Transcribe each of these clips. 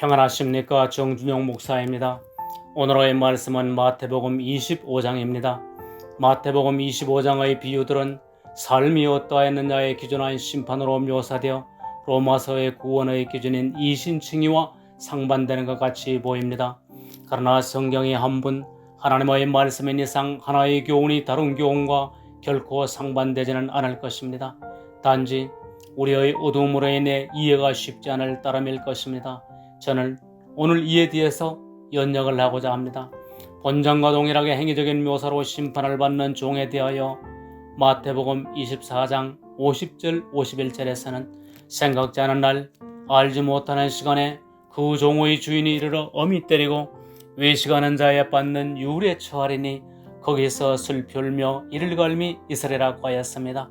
평안하십니까? 정준영 목사입니다. 오늘의 말씀은 마태복음 25장입니다. 마태복음 25장의 비유들은 삶이 어떠하였느냐에 기준한 심판으로 묘사되어 로마서의 구원의 기준인 이신칭의와 상반되는 것 같이 보입니다. 그러나 성경이 한 분 하나님의 말씀인 이상 하나의 교훈이 다른 교훈과 결코 상반되지는 않을 것입니다. 단지 우리의 어두움으로 인해 이해가 쉽지 않을 따름일 것입니다. 저는 오늘 이에 대해서 연역을 하고자 합니다. 본장과 동일하게 행위적인 묘사로 심판을 받는 종에 대하여 마태복음 24장 50절 51절에서는 생각지 않은 날 알지 못하는 시간에 그 종의 주인이 이르러 엄히 때리고 외식하는 자에 받는 유울에 처하리니 거기서 슬피 울며 이를 갈미 있으리라고 하였습니다.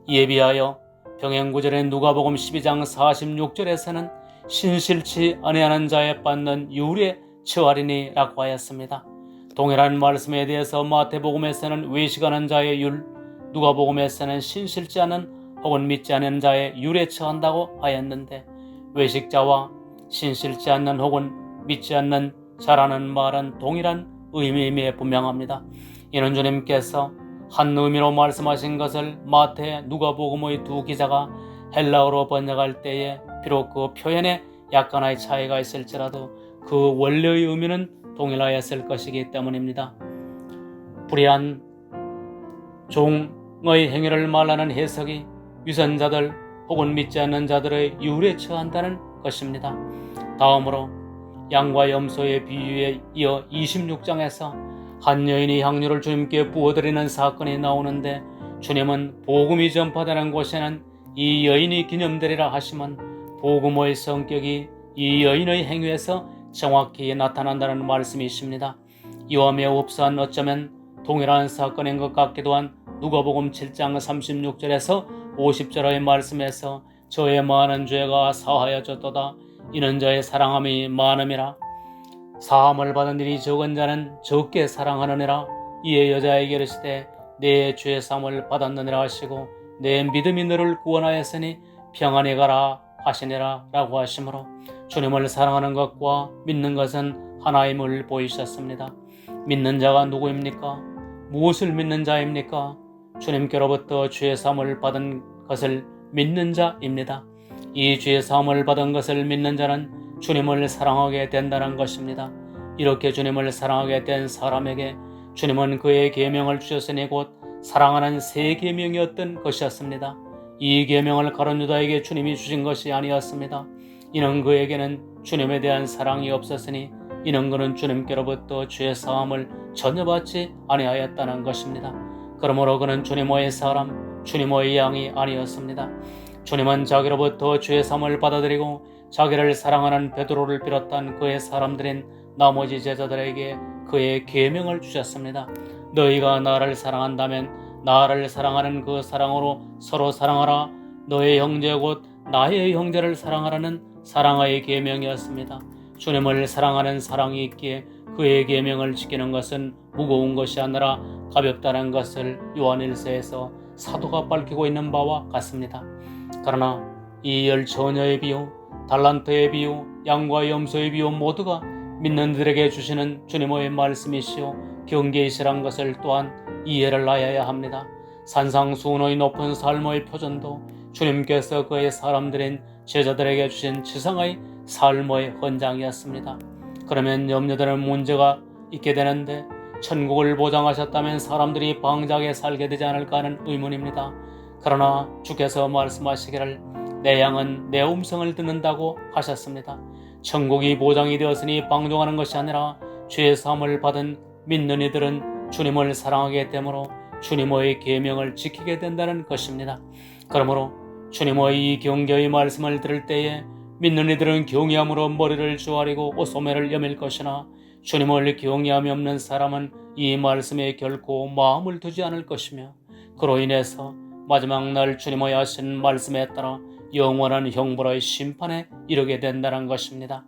이에 비하여 병행구절의 누가복음 12장 46절에서는 신실치 아니하는 자에 받는 유울에 처하리니 라고 하였습니다. 동일한 말씀에 대해서 마태복음에서는 외식하는 자의 율, 누가복음에서는 신실치 않은 혹은 믿지 않는 자의 율에 처한다고 하였는데 외식자와 신실치 않는 혹은 믿지 않는 자라는 말은 동일한 의미임에 분명합니다. 이는 주님께서 한 의미로 말씀하신 것을 마태, 누가복음의 두 기자가 헬라어로 번역할 때에 비록 그 표현에 약간의 차이가 있을지라도 그 원래의 의미는 동일하였을 것이기 때문입니다. 불의한 종의 행위를 말하는 해석이 위선자들 혹은 믿지 않는 자들의 유울에 처한다는 것입니다. 다음으로 양과 염소의 비유에 이어 26장에서 한 여인이 향유를 주님께 부어드리는 사건이 나오는데 주님은 복음이 전파되는 곳에는 이 여인이 기념되리라 하시면 복음의 성격이 이 여인의 행위에서 정확히 나타난다는 말씀이십니다. 이와 매우 흡사한 어쩌면 동일한 사건인 것 같기도 한 누가복음 7장 36절에서 50절의 말씀에서 저의 많은 죄가 사하여졌도다. 이는 저의 사랑함이 많음이라. 사함을 받은 일이 적은 자는 적게 사랑하느니라. 이에 여자에게 이르시되 내 죄 사함을 받았느니라 하시고 내 믿음이 너를 구원하였으니 평안히 가라 하시니라 라고 하시므로 주님을 사랑하는 것과 믿는 것은 하나임을 보이셨습니다. 믿는 자가 누구입니까? 무엇을 믿는 자입니까? 주님께로부터 죄 사함을 받은 것을 믿는 자입니다. 이 죄 사함을 받은 것을 믿는 자는 주님을 사랑하게 된다는 것입니다. 이렇게 주님을 사랑하게 된 사람에게 주님은 그의 계명을 주셨으니 곧 사랑하는 새 계명이었던 것이었습니다. 이 계명을 가룟 유다에게 주님이 주신 것이 아니었습니다. 이는 그에게는 주님에 대한 사랑이 없었으니 이는 그는 주님께로부터 죄 사함을 전혀 받지 아니하였다는 것입니다. 그러므로 그는 주님의 사람, 주님의 양이 아니었습니다. 주님은 자기로부터 죄 사함을 받아들이고 자기를 사랑하는 베드로를 비롯한 그의 사람들인 나머지 제자들에게 그의 계명을 주셨습니다. 너희가 나를 사랑한다면 나를 사랑하는 그 사랑으로 서로 사랑하라. 너의 형제 곧 나의 형제를 사랑하라는 사랑의 계명이었습니다. 주님을 사랑하는 사랑이 있기에 그의 계명을 지키는 것은 무거운 것이 아니라 가볍다는 것을 요한일서에서 사도가 밝히고 있는 바와 같습니다. 그러나 이 열 처녀의 비유, 달란트의 비유, 양과 염소의 비유 모두가 믿는 이들에게 주시는 주님의 말씀이시오 경계이시란 것을 또한 이해를 하여야 합니다. 산상수훈의 높은 삶의 표준도 주님께서 그의 사람들인 제자들에게 주신 지상의 삶의 헌장이었습니다. 그러면 염려되는 문제가 있게 되는데 천국을 보장하셨다면 사람들이 방자하게 살게 되지 않을까 하는 의문입니다. 그러나 주께서 말씀하시기를 내 양은 내 음성을 듣는다고 하셨습니다. 천국이 보장이 되었으니 방종하는 것이 아니라 죄 사함을 받은 믿는 이들은 주님을 사랑하게 되므로 주님의 계명을 지키게 된다는 것입니다. 그러므로 주님의 이 경계의 말씀을 들을 때에 믿는 이들은 경외함으로 머리를 조아리고 옷소매를 여밀 것이나 주님을 경외함이 없는 사람은 이 말씀에 결코 마음을 두지 않을 것이며 그로 인해서 마지막 날 주님의 하신 말씀에 따라 영원한 형벌의 심판에 이르게 된다는 것입니다.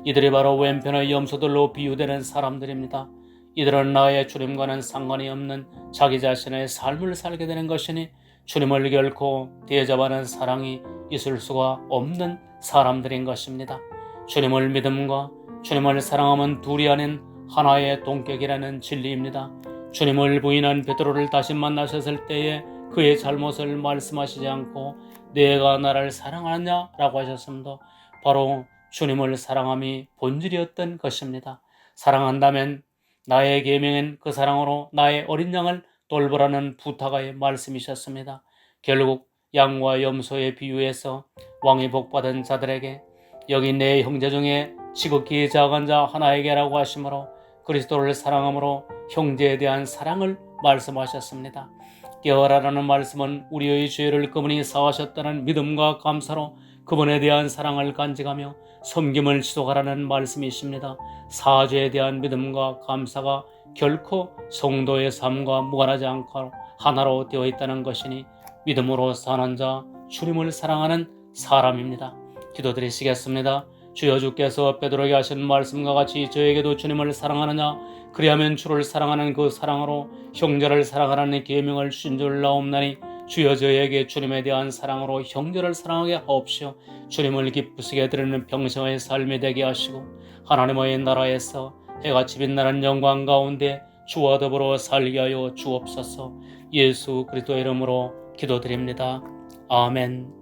이들이 바로 왼편의 염소들로 비유되는 사람들입니다. 이들은 나의 주님과는 상관이 없는 자기 자신의 삶을 살게 되는 것이니 주님을 결코 대접하는 사랑이 있을 수가 없는 사람들인 것입니다. 주님을 믿음과 주님을 사랑하면 둘이 아닌 하나의 동격이라는 진리입니다. 주님을 부인한 베드로를 다시 만나셨을 때에 그의 잘못을 말씀하시지 않고 내가 나를 사랑하느냐 라고 하셨습니다. 바로 주님을 사랑함이 본질이었던 것입니다. 사랑한다면 나의 계명인 그 사랑으로 나의 어린 양을 돌보라는 부탁의 말씀이셨습니다. 결국 양과 염소의 비유에서 왕이 복받은 자들에게 여기 내 형제 중에 지극히 작은 자 하나에게라고 하시므로 그리스도를 사랑함으로 형제에 대한 사랑을 말씀하셨습니다. 깨어라라는 말씀은 우리의 죄를 그분이 사하셨다는 믿음과 감사로 그분에 대한 사랑을 간직하며 섬김을 지속하라는 말씀이십니다. 사죄에 대한 믿음과 감사가 결코 성도의 삶과 무관하지 않고 하나로 되어 있다는 것이니 믿음으로 사는 자, 주님을 사랑하는 사람입니다. 기도드리시겠습니다. 주여, 주께서 베드로에게 하신 말씀과 같이 저에게도 주님을 사랑하느냐, 그리하면 주를 사랑하는 그 사랑으로 형제를 사랑하라는 계명을 주신 줄 나옵나니 주여, 저에게 주님에 대한 사랑으로 형제를 사랑하게 하옵시오. 주님을 기쁘시게 드리는 평생의 삶이 되게 하시고 하나님의 나라에서 해같이 빛나는 영광 가운데 주와 더불어 살게 하여 주옵소서. 예수 그리스도의 이름으로 기도드립니다. 아멘.